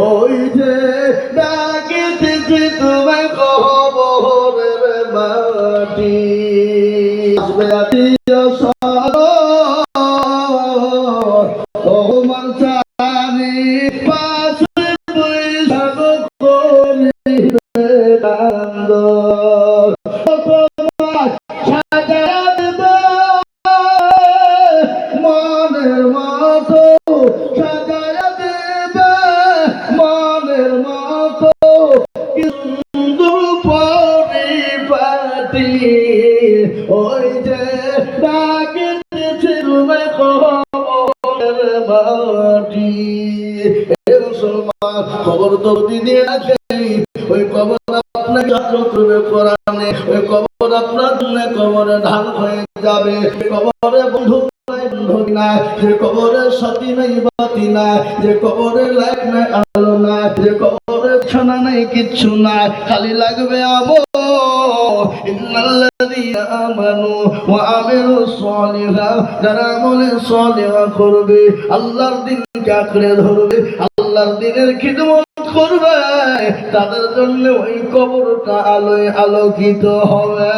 ওই যে ডাকিতেছি তোমায় কবরের মাটি আসবে আত্মীয় তোমার চারি পাশে বৈশাখ করিবে কান্দ তোমার সাজা দেবে মনের মতো সাজা দেবে মনের মতো সুন্দর পরিপাটি ওই যে ডাকিতেছে তোমায় কবরের মাটি মুসলমান খবর তো দিনে আছে ওই কবর আপনাকে আলোচনা করানে ওই কবর আপনার জন্য কবরে ধান হয়ে যাবে কবরে বন্ধু নাই যে কবরে সাথী নাই বাতি নাই যে কবরে লাইট নাই আলো নাই যে কবরে ছানা নাই কিচ্ছু নাই খালি লাগবে আমল ইন্নাল্লাযীনা আমানু ওয়া আমিলুস সালিহাত যারা আমলে সালিহ করবে আল্লাহর দ্বীনকে আঁকড়ে ধরবে আল্লাহর দ্বীনের খিদমত করবে তাদের জন্য ওই কবরটা আলোয় আলোকিত হবে।